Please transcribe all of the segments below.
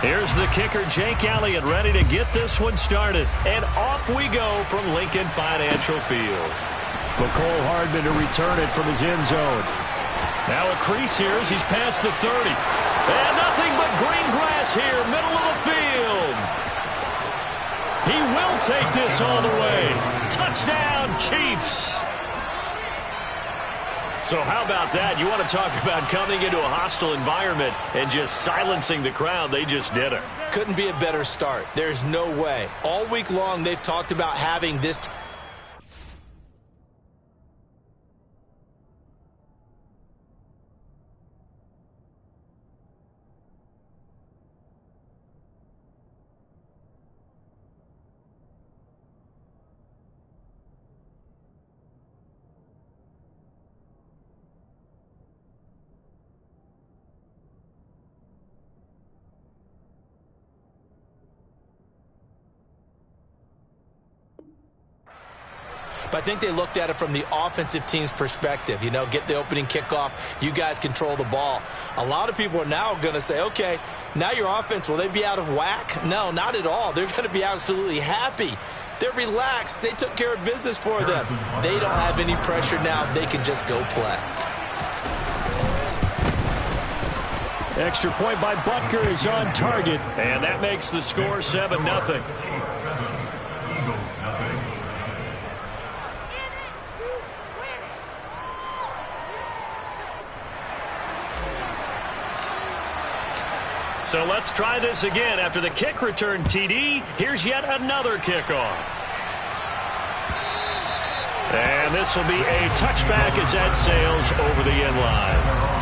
Here's the kicker, Jake Elliott, ready to get this one started. And off we go from Lincoln Financial Field. McCole Hardman to return it from his end zone. Now a crease here as he's past the 30. And nothing but green grass here, middle of the field. He will take this all the way. Touchdown, Chiefs. So how about that? You want to talk about coming into a hostile environment and just silencing the crowd. They just did it. Couldn't be a better start. There's no way. All week long they've talked about having this. But I think they looked at it from the offensive team's perspective. You know, get the opening kickoff. You guys control the ball. A lot of people are now going to say, okay, now your offense, will they be out of whack? No, not at all. They're going to be absolutely happy. They're relaxed. They took care of business for them. They don't have any pressure now. They can just go play. Extra point by Butker is on target. And that makes the score 7-0. So let's try this again. After the kick return TD, here's yet another kickoff. And this will be a touchback as that sails over the end line.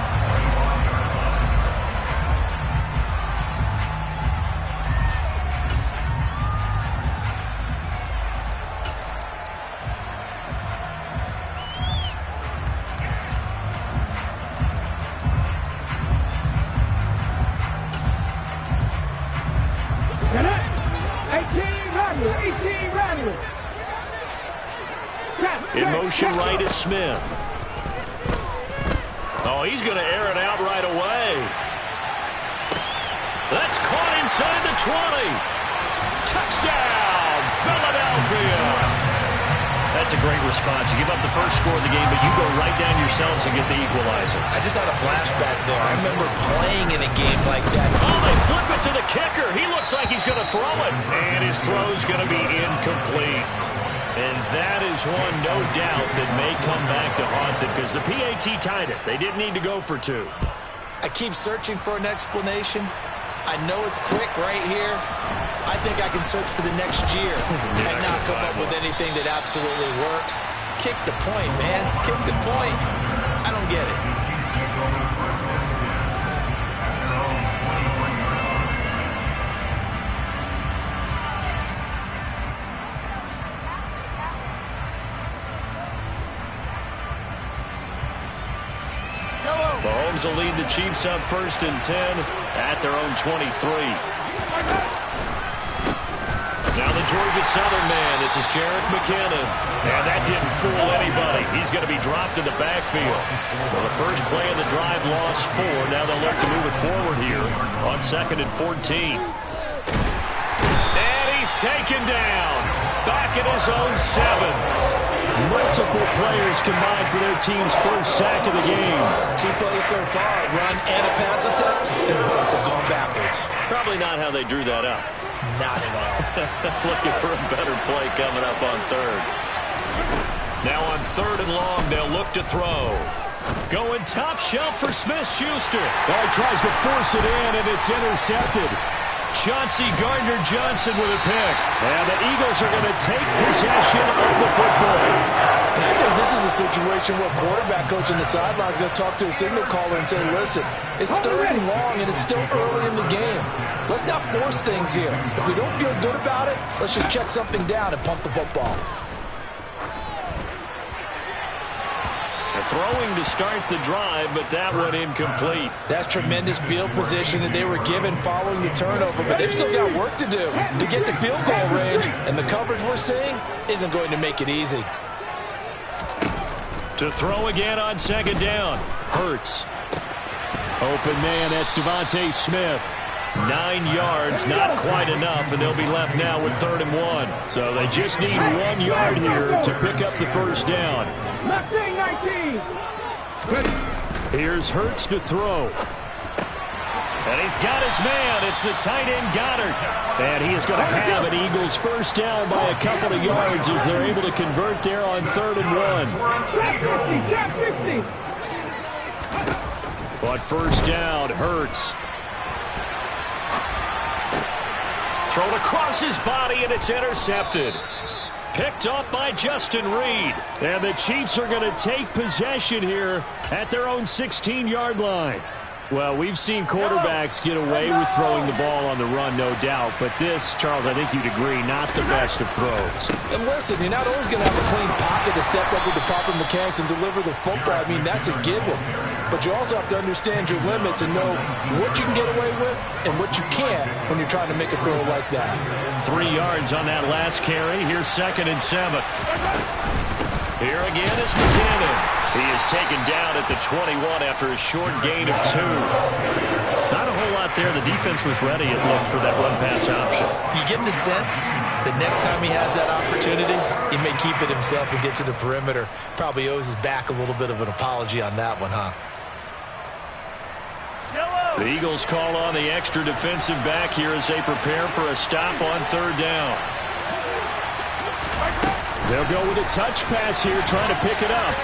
In motion right is Smith. Oh, he's going to air it out right away. That's caught inside the 20. Touchdown, Philadelphia. That's a great response. You give up the first score of the game, but you go right down yourselves and get the equalizer. I just had a flashback there. I remember playing in a game like that. Oh, they flip it to the kicker. He looks like he's going to throw it. And his throw's going to be incomplete. And that is one, no doubt, that may come back to haunt them because the PAT tied it. They didn't need to go for two. I keep searching for an explanation. I know it's quick right here. I think I can search for the next year and not come up with anything that absolutely works. Kick the point, man. Kick the point. I don't get it. Mahomes will lead the Chiefs up 1st and 10 at their own 23. Now the Georgia Southern man. This is Jerick McKinnon. And that didn't fool anybody. He's going to be dropped in the backfield. Well, the first play of the drive lost 4. Now they'll look to move it forward here on 2nd and 14. And he's taken down. Back at his own 7. Multiple players combined for their team's first sack of the game. 2 plays so far, run and a pass attempt, and both have gone backwards. Probably not how they drew that up. Not at all. Looking for a better play coming up on 3rd. Now on 3rd and long, they'll look to throw. Going top shelf for Smith-Schuster. Oh, he tries to force it in, and it's intercepted. Chauncey Gardner-Johnson with a pick. And the Eagles are going to take possession of the football. And I think this is a situation where quarterback coach on the sideline is going to talk to a signal caller and say, listen, it's 3rd and long and it's still early in the game. Let's not force things here. If we don't feel good about it, let's just check something down and pump the football. Throwing to start the drive, but that one incomplete. That's tremendous field position that they were given following the turnover, but they've still got work to do to get the field goal range, and the coverage we're seeing isn't going to make it easy. To throw again on 2nd down. Hurts. Open man, that's Devontae Smith. 9 yards, not quite enough, and they'll be left now with 3rd and 1. So they just need 1 yard here to pick up the first down. 19. Here's Hurts to throw. And he's got his man. It's the tight end Goddard. And he is going to have an Eagles first down by a couple of yards as they're able to convert there on 3rd and 1. But first down, Hurts. Thrown across his body, and it's intercepted. Picked up by Justin Reed. And the Chiefs are going to take possession here at their own 16-yard line. Well, we've seen quarterbacks get away with throwing the ball on the run, no doubt. But this, Charles, I think you'd agree, not the best of throws. And listen, you're not always going to have a clean pocket to step up with the proper mechanics and deliver the football. I mean, that's a given. But you also have to understand your limits and know what you can get away with and what you can't when you're trying to make a throw like that. 3 yards on that last carry. Here's 2nd and 7. Here again is McKinnon. He is taken down at the 21 after a short gain of 2. Not a whole lot there. The defense was ready, it looked, for that run-pass option. You get the sense that next time he has that opportunity, he may keep it himself and get to the perimeter. Probably owes his back a little bit of an apology on that one, huh? The Eagles call on the extra defensive back here as they prepare for a stop on 3rd down. They'll go with a touch pass here, trying to pick it up.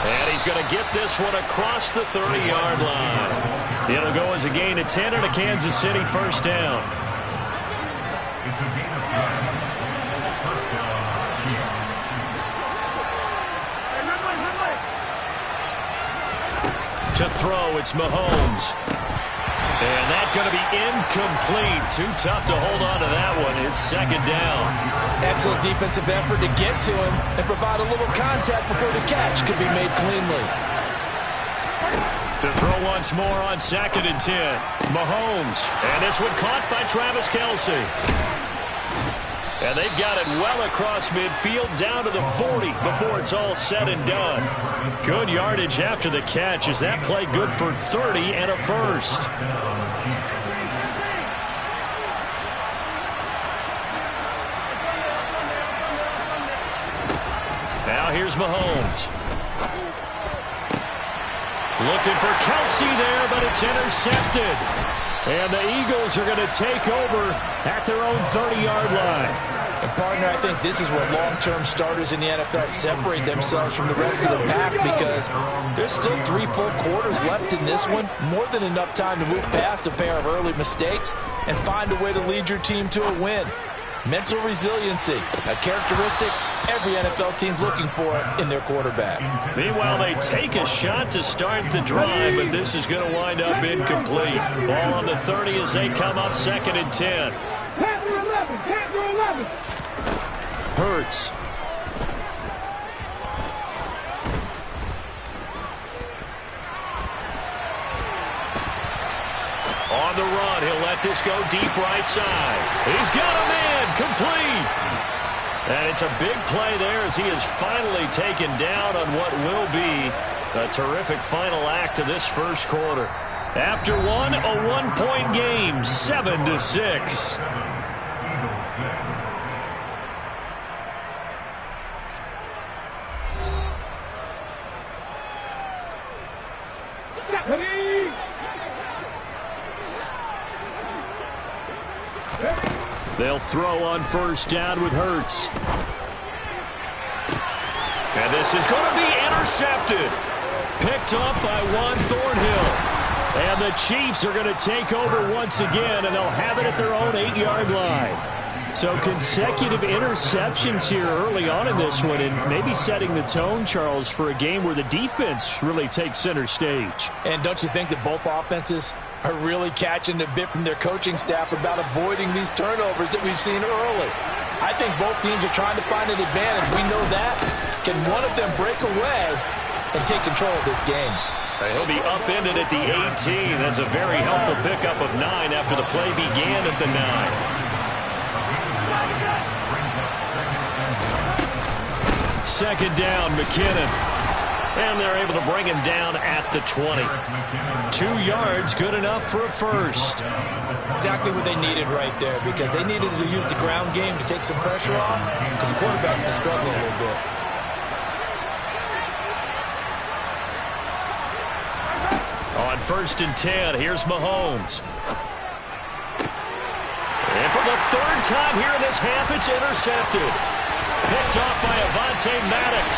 And he's going to get this one across the 30-yard line. It'll go as a gain of 10 and a Kansas City first down. To throw, it's Mahomes. And that's going to be incomplete. Too tough to hold on to that one. It's 2nd down. Excellent defensive effort to get to him and provide a little contact before the catch could be made cleanly. To throw once more on 2nd and 10. Mahomes. And this one caught by Travis Kelce. And they've got it well across midfield down to the 40 before it's all said and done. Good yardage after the catch as that play good for 30 and a first. Now here's Mahomes. Looking for Kelce there, but it's intercepted. And the Eagles are going to take over at their own 30-yard line. And, partner, I think this is where long-term starters in the NFL separate themselves from the rest of the pack because there's still 3 full quarters left in this one. More than enough time to move past a pair of early mistakes and find a way to lead your team to a win. Mental resiliency, a characteristic every NFL team's looking for in their quarterback. Meanwhile, they take a shot to start the drive, but this is going to wind up incomplete. Ball on the 30 as they come up 2nd and 10. Pass to 11. Pass to 11. Hurts. On the run, he'll let this go deep right side. He's got a man, complete. And it's a big play there as he is finally taken down on what will be a terrific final act of this first quarter. After one, a 1-point game, 7-6. They'll throw on first down with Hurts. And this is going to be intercepted. Picked up by Juan Thornhill. And the Chiefs are going to take over once again, and they'll have it at their own 8-yard line. So consecutive interceptions here early on in this one, and maybe setting the tone, Charles, for a game where the defense really takes center stage. And don't you think that both offenses are really catching a bit from their coaching staff about avoiding these turnovers that we've seen early? I think both teams are trying to find an advantage. We know that. Can one of them break away and take control of this game? He'll be upended at the 18. That's a very helpful pickup of 9 after the play began at the 9. Second down, McKinnon. And they're able to bring him down at the 20. 2 yards, good enough for a first. Exactly what they needed right there, because they needed to use the ground game to take some pressure off, because the quarterback's been struggling a little bit. On 1st and 10, here's Mahomes. And for the 3rd time here in this half, it's intercepted. Picked off by Avonte Maddox.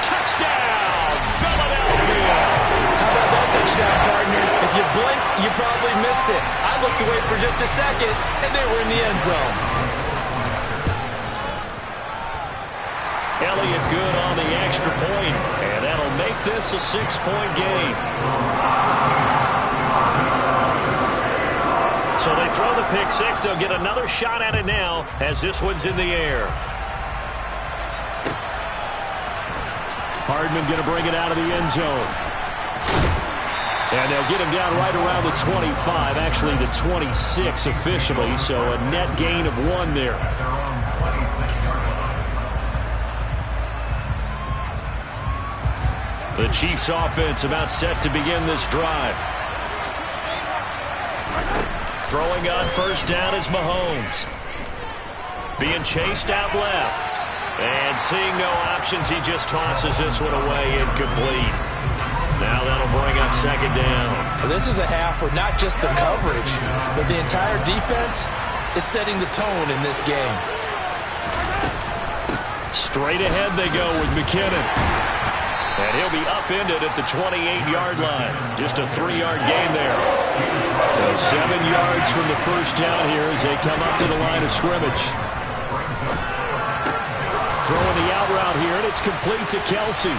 Touchdown, Philadelphia. How about that touchdown, partner? If you blinked, you probably missed it. I looked away for just a second, and they were in the end zone. Elliott good on the extra point, and that'll make this a 6-point game. So they throw the pick six. They'll get another shot at it now as this one's in the air. Hardman going to bring it out of the end zone. And they'll get him down right around the 25, actually the 26 officially, so a net gain of 1 there. The Chiefs offense about set to begin this drive. Throwing on 1st down is Mahomes. Being chased out left. And seeing no options, he just tosses this one away incomplete. Now that'll bring up 2nd down. Well, this is a half where not just the coverage, but the entire defense is setting the tone in this game. Straight ahead they go with McKinnon. And he'll be upended at the 28-yard line. Just a 3-yard gain there. So 7 yards from the 1st down here as they come up to the line of scrimmage. Throwing the out route here, and it's complete to Kelsey.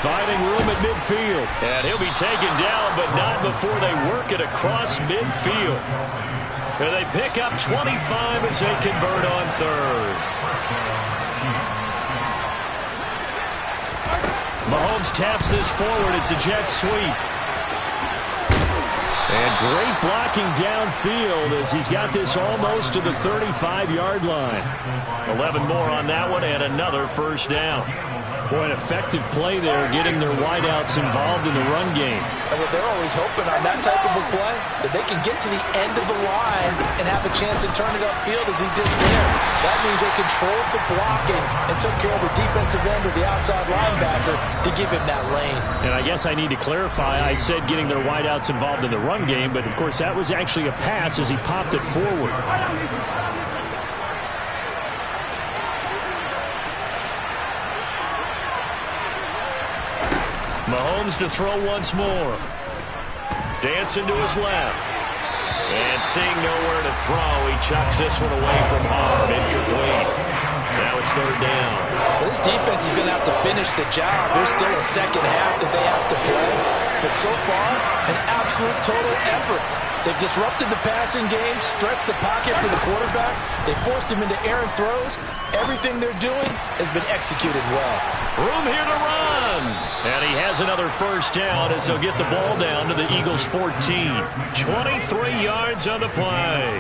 Finding room at midfield. And he'll be taken down, but not before they work it across midfield. And they pick up 25 as they convert on 3rd. Mahomes taps this forward. It's a jet sweep. And great blocking downfield as he's got this almost to the 35-yard line. 11 more on that one and another 1st down. Boy, an effective play there, getting their wideouts involved in the run game. And what they're always hoping on that type of a play, that they can get to the end of the line and have a chance to turn it upfield as he did there. That means they controlled the blocking and took care of the defensive end or the outside linebacker to give him that lane. And I guess I need to clarify, I said getting their wideouts involved in the run game, but of course that was actually a pass as he popped it forward. Mahomes to throw once more. Dancing to his left. And seeing nowhere to throw, he chucks this one away from arm. Incomplete. Now it's 3rd down. This defense is going to have to finish the job. There's still a 2nd half that they have to play. But so far, an absolute total effort. They've disrupted the passing game, stressed the pocket for the quarterback. They forced him into errant throws. Everything they're doing has been executed well. Room here to run. And he has another 1st down as they'll get the ball down to the Eagles' 14. 23 yards on the play.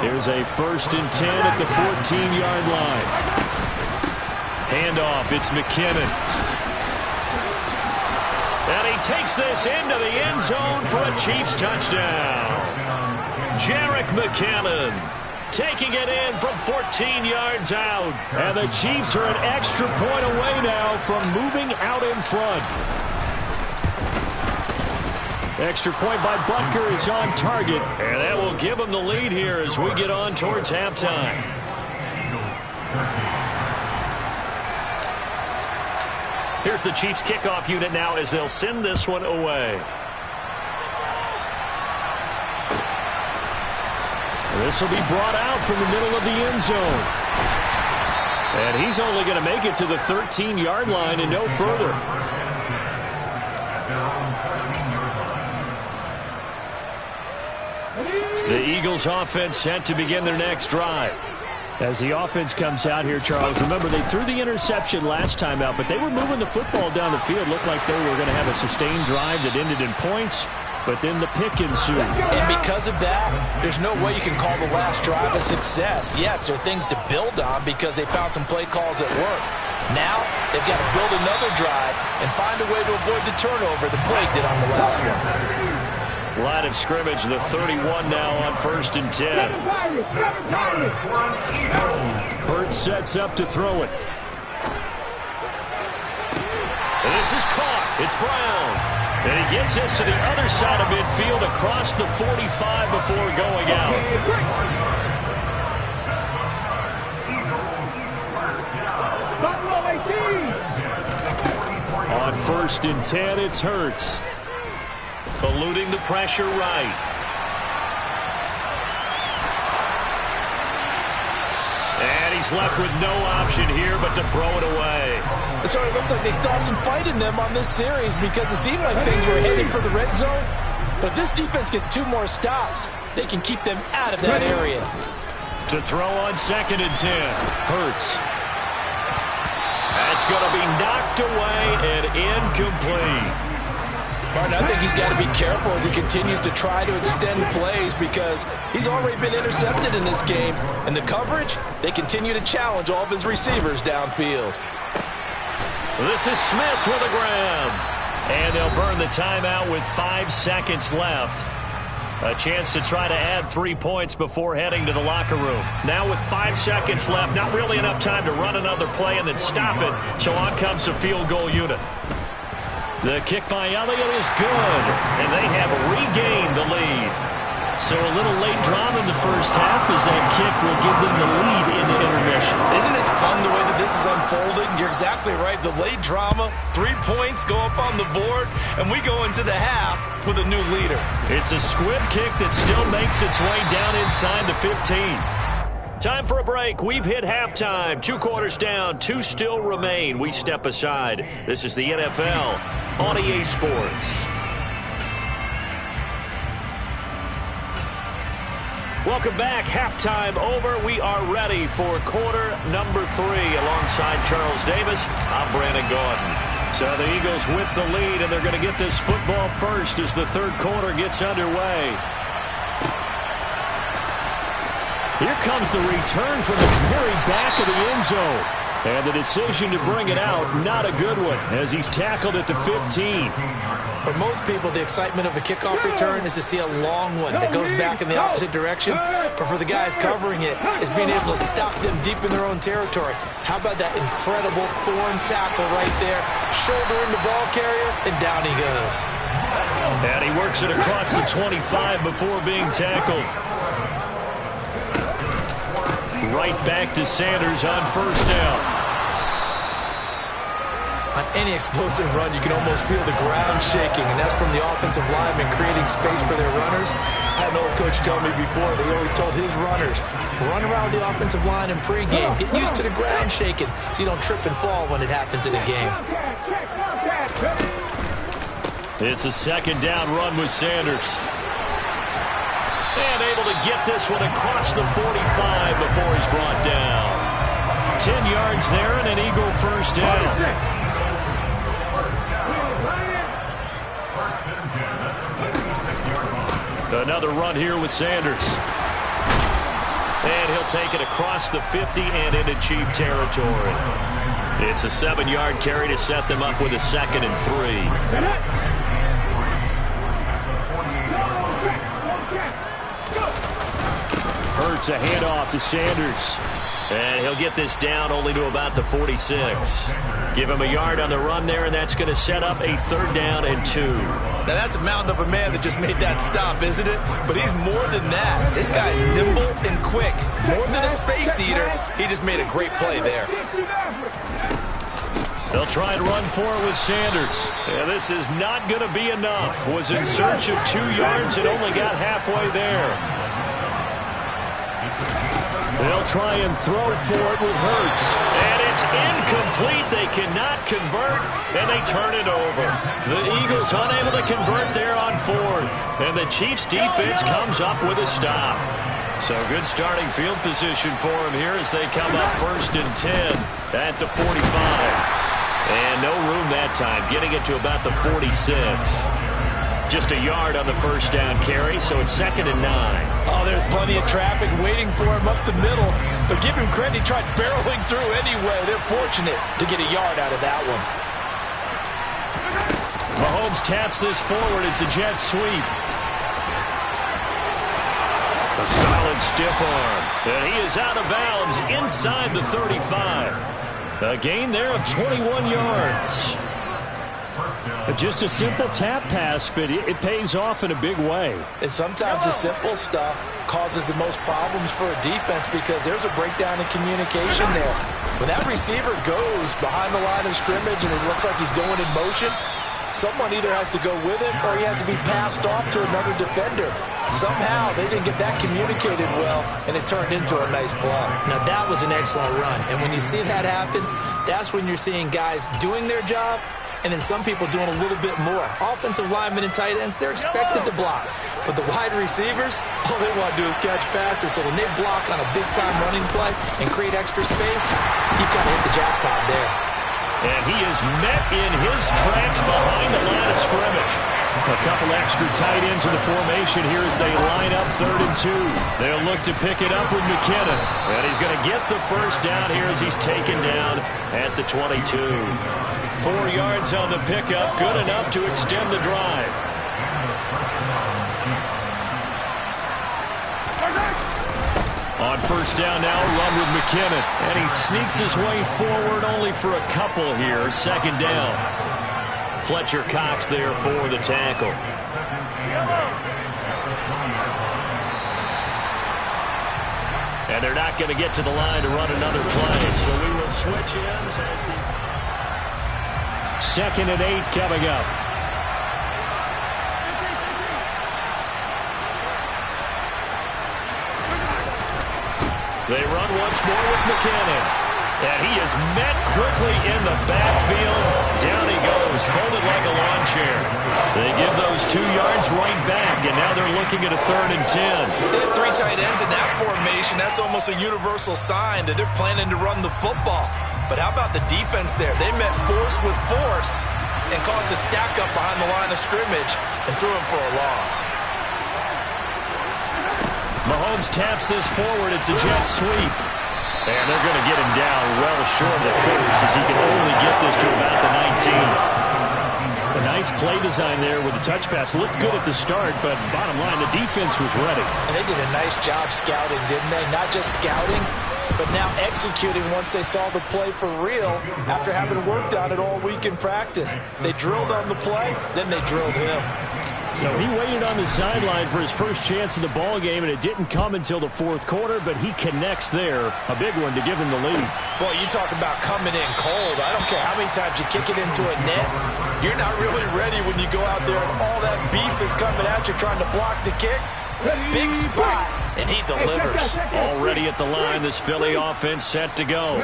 Here's a 1st and 10 at the 14-yard line. Handoff, it's McKinnon. And he takes this into the end zone for a Chiefs touchdown. Jerick McKinnon taking it in from 14 yards out. And the Chiefs are an extra point away now from moving out in front. Extra point by Butker is on target. And that will give them the lead here as we get on towards halftime. Here's the Chiefs kickoff unit now as they'll send this one away. This will be brought out from the middle of the end zone. And he's only going to make it to the 13-yard line and no further. The Eagles offense set to begin their next drive. As the offense comes out here, Charles, remember they threw the interception last time out, but they were moving the football down the field. Looked like they were going to have a sustained drive that ended in points, but then the pick ensued. And because of that, there's no way you can call the last drive a success. Yes, there are things to build on because they found some play calls that work. Now they've got to build another drive and find a way to avoid the turnover the Plague did on the last one. Line of scrimmage, the 31 now on 1st and 10. Hurts sets up to throw it. This is caught. It's Brown. And he gets us to the other side of midfield across the 45 before going out. On 1st and 10, it's Hurts. Eluding the pressure right. And he's left with no option here but to throw it away. So it looks like they stopped some fight in them on this series because it seemed like things were headed for the red zone. But if this defense gets 2 more stops, they can keep them out of that area. To throw on 2nd and 10. Hurts. That's going to be knocked away and incomplete. Martin, I think he's got to be careful as he continues to try to extend plays because he's already been intercepted in this game. And the coverage, they continue to challenge all of his receivers downfield. This is Smith with a grab. And they'll burn the timeout with 5 seconds left. A chance to try to add 3 points before heading to the locker room. Now with 5 seconds left, not really enough time to run another play and then stop it. So on comes the field goal unit. The kick by Elliott is good, and they have regained the lead. So a little late drama in the first half as that kick will give them the lead in the intermission. Isn't this fun the way that this is unfolding? You're exactly right. The late drama, 3 points go up on the board, and we go into the half with a new leader. It's a squib kick that still makes its way down inside the 15. Time for a break. We've hit halftime. 2 quarters down, 2 still remain. We step aside. This is the NFL on EA Sports. Welcome back. Halftime over. We are ready for quarter number 3. Alongside Charles Davis, I'm Brandon Gordon. So the Eagles with the lead, and they're going to get this football first as the 3rd quarter gets underway. Here comes the return from the very back of the end zone. And the decision to bring it out, not a good one, as he's tackled at the 15. For most people, the excitement of the kickoff return is to see a long one that goes back in the opposite direction. But for the guys covering it, it's being able to stop them deep in their own territory. How about that incredible form tackle right there? Shoulder in the ball carrier, and down he goes. And he works it across the 25 before being tackled. Right back to Sanders on 1st down. On any explosive run, you can almost feel the ground shaking, and that's from the offensive linemen creating space for their runners. I had an old coach tell me before, they always told his runners, run around the offensive line in pregame. Get used to the ground shaking so you don't trip and fall when it happens in a game. It's a 2nd down run with Sanders. And able to get this one across the 45 before he's brought down. 10 yards there and an Eagle 1st down. Another run here with Sanders. And he'll take it across the 50 and into Chief territory. It's a 7-yard carry to set them up with a 2nd and 3. Hurts a handoff to Sanders. And he'll get this down only to about the 46. Give him a yard on the run there, and that's going to set up a 3rd down and 2. Now, that's a mountain of a man that just made that stop, isn't it? But he's more than that. This guy's nimble and quick. More than a space eater, he just made a great play there. They'll try and run for it with Sanders. Yeah, this is not going to be enough. Was in search of 2 yards and only got halfway there. They'll try and throw for it with Hurts. And it's incomplete. They cannot convert, and they turn it over. The Eagles unable to convert there on 4th. And the Chiefs' defense comes up with a stop. So good starting field position for them here as they come up 1st and 10 at the 45. And no room that time, getting it to about the 46. Just a yard on the first down carry, so it's 2nd and 9. Oh, there's plenty of traffic waiting for him up the middle. But give him credit, he tried barreling through anyway. They're fortunate to get a yard out of that one. Mahomes taps this forward. It's a jet sweep. A solid stiff arm. And he is out of bounds inside the 35. A gain there of 21 yards. Just a simple tap pass, but it pays off in a big way. And sometimes the simple stuff causes the most problems for a defense because there's a breakdown in communication there. When that receiver goes behind the line of scrimmage and it looks like he's going in motion, someone either has to go with him or he has to be passed off to another defender. Somehow they didn't get that communicated well, and it turned into a nice play. Now that was an excellent run, and when you see that happen, that's when you're seeing guys doing their job and then some people doing a little bit more. Offensive linemen and tight ends, they're expected to block. But the wide receivers, all they want to do is catch passes. So when they block on a big-time running play and create extra space, you've got to hit the jackpot there. And he is met in his tracks behind the line of scrimmage. A couple extra tight ends in the formation here as they line up 3rd and 2. They'll look to pick it up with McKinnon. And he's going to get the first down here as he's taken down at the 22. 4 yards on the pickup, good enough to extend the drive. On first down now, run with McKinnon. And he sneaks his way forward only for a couple here. 2nd down. Fletcher Cox there for the tackle. And they're not going to get to the line to run another play. So we will switch ends as the 2nd and 8 coming up. They run once more with McKinnon. And he is met quickly in the backfield. Down he goes, folded like a lawn chair. They give those 2 yards right back, and now they're looking at a 3rd and 10. They had 3 tight ends in that formation. That's almost a universal sign that they're planning to run the football. But how about the defense there? They met force with force and caused a stack up behind the line of scrimmage and threw him for a loss. Mahomes taps this forward. It's a jet sweep. And they're going to get him down well short of the finish as he can only get this to about the 19. A nice play design there with the touch pass. Looked good at the start, but bottom line, the defense was ready. And they did a nice job scouting, didn't they? Not just scouting, but now executing once they saw the play for real after having worked on it all week in practice. They drilled on the play, then they drilled him. So he waited on the sideline for his first chance in the ball game, and it didn't come until the 4th quarter, but he connects there. A big one to give him the lead. Boy, you talk about coming in cold. I don't care how many times you kick it into a net. You're not really ready when you go out there and all that beef is coming at you trying to block the kick. Big spot, and he delivers. Already at the line, this Philly offense set to go.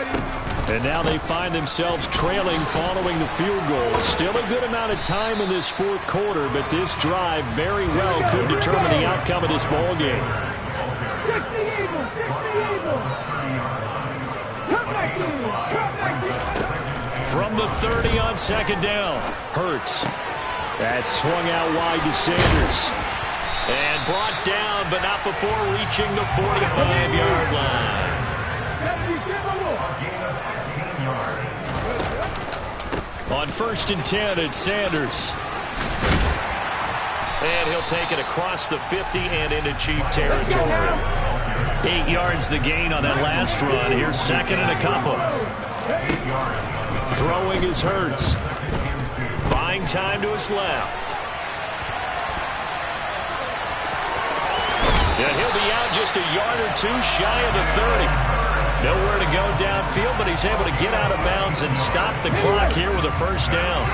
And now they find themselves trailing following the field goal. Still a good amount of time in this 4th quarter, but this drive very well could determine the outcome of this ball game. From the 30 on 2nd down, Hurts. That's swung out wide to Sanders. And brought down, but not before reaching the 45-yard line. On 1st and 10, it's Sanders. And he'll take it across the 50 and into Chief territory. 8 yards the gain on that last run. Here's 2nd and a couple. Throwing is Hurts. Buying time to his left. And he'll be out just a yard or 2 shy of the 30. Nowhere to go downfield, but he's able to get out of bounds and stop the clock here with a first down.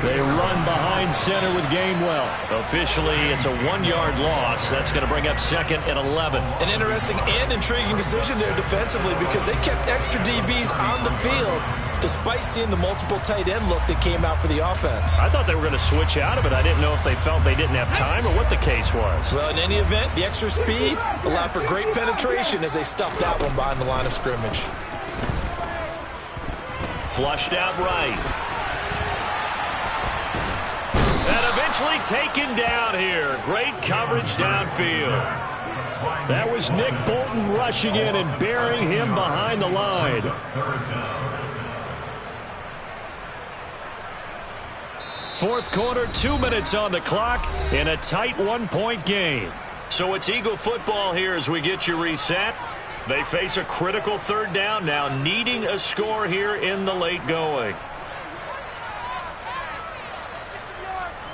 They run behind center with Gainwell. Officially, it's a 1-yard loss. That's going to bring up 2nd and 11. An interesting and intriguing decision there defensively because they kept extra DBs on the field despite seeing the multiple tight end look that came out for the offense. I thought they were going to switch out of it. I didn't know if they felt they didn't have time or what the case was. Well, in any event, the extra speed allowed for great penetration as they stuffed that one behind the line of scrimmage. Flushed out right. And eventually taken down here. Great coverage downfield. That was Nick Bolton rushing in and burying him behind the line. Fourth quarter, 2 minutes on the clock in a tight 1-point game. So it's Eagle football here as we get you reset. They face a critical third down now, needing a score here in the late going.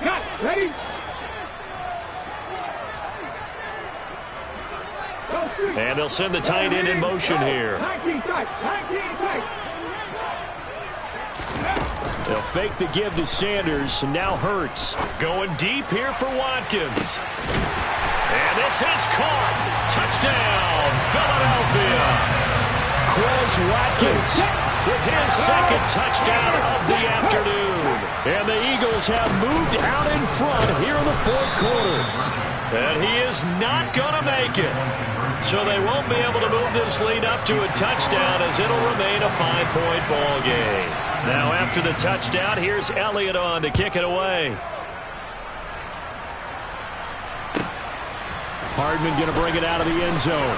Cut. Ready? And they'll send the tight end in motion here. 19 tight. 19 tight. They'll fake the give to Sanders, and now Hurts. Going deep here for Watkins. And this is caught. Touchdown, Philadelphia. Quez Watkins with his second touchdown of the afternoon. And the Eagles have moved out in front here in the fourth quarter. And he is not going to make it. So they won't be able to move this lead up to a touchdown as it'll remain a 5-point ball game. Now after the touchdown, here's Elliott on to kick it away. Hardman going to bring it out of the end zone.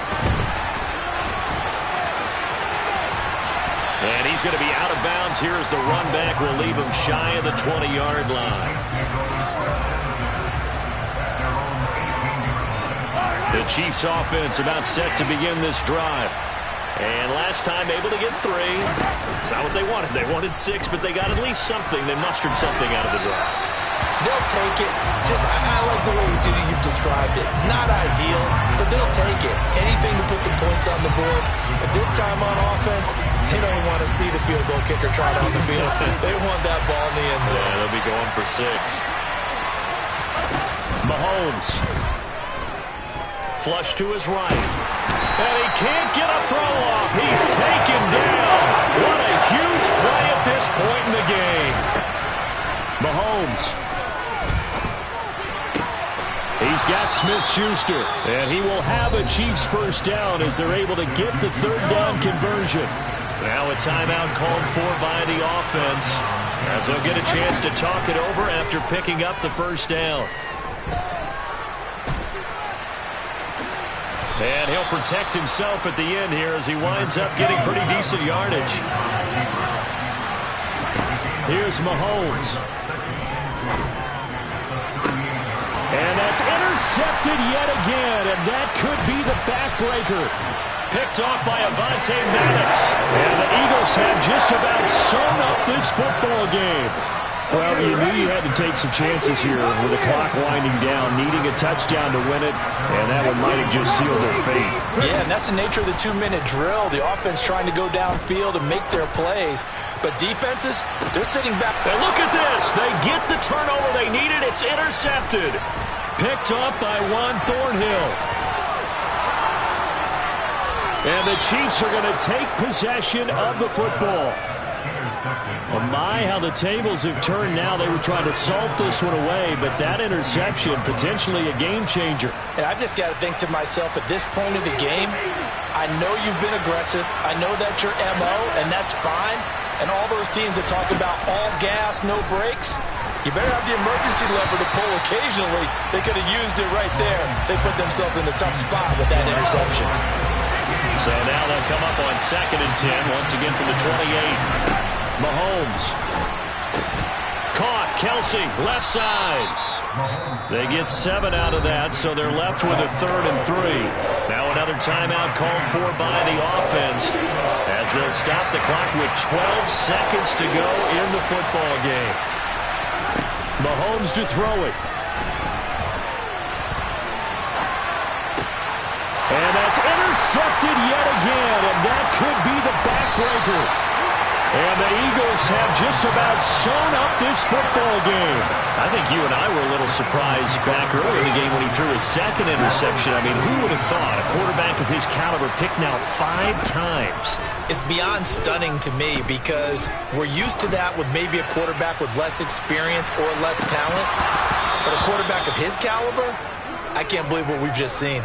And he's going to be out of bounds here as the run back will leave him shy of the 20-yard line. The Chiefs offense about set to begin this drive. And last time able to get 3. It's not what they wanted. They wanted 6, but they got at least something. They mustered something out of the drive. They'll take it. I like the way you've described it. Not ideal, but they'll take it. Anything to put some points on the board. But this time on offense, they don't want to see the field goal kicker trot on the field. They want that ball in the end zone. Yeah, they'll be going for 6. Mahomes. Flush to his right. And he can't get a throw off. He's taken down. What a huge play at this point in the game. Mahomes. He's got Smith-Schuster. And he will have a Chiefs first down as they're able to get the third down conversion. Now a timeout called for by the offense as they'll get a chance to talk it over after picking up the first down. And he'll protect himself at the end here as he winds up getting pretty decent yardage. Here's Mahomes. And that's intercepted yet again, and that could be the backbreaker. Picked off by Avonte Maddox. And the Eagles have just about sewn up this football game. Well, you knew you had to take some chances here with the clock winding down, needing a touchdown to win it, and that one might have just sealed their fate. Yeah, and that's the nature of the 2-minute drill. The offense trying to go downfield and make their plays. But defenses, they're sitting back. And look at this. They get the turnover they needed. It's intercepted. Picked off by Juan Thornhill. And the Chiefs are going to take possession of the football. Oh my, how the tables have turned now. They were trying to salt this one away, but that interception, potentially a game changer. And I've just got to think to myself, at this point of the game, I know you've been aggressive. I know that's your MO, and that's fine. And all those teams that talk about all gas, no brakes, you better have the emergency lever to pull occasionally. They could have used it right there. They put themselves in a tough spot with that interception. So now they'll come up on 2nd and 10, once again from the 28. Mahomes. Caught. Kelsey, left side. They get 7 out of that, so they're left with a 3rd and 3. Now another timeout called for by the offense as they'll stop the clock with 12 seconds to go in the football game. Mahomes to throw it. And that's intercepted yet again, and that could be the backbreaker. And the Eagles have just about sewn up this football game. I think you and I were a little surprised back earlier in the game when he threw his 2nd interception. I mean, who would have thought a quarterback of his caliber picked now 5 times? It's beyond stunning to me because we're used to that with maybe a quarterback with less experience or less talent. But a quarterback of his caliber, I can't believe what we've just seen.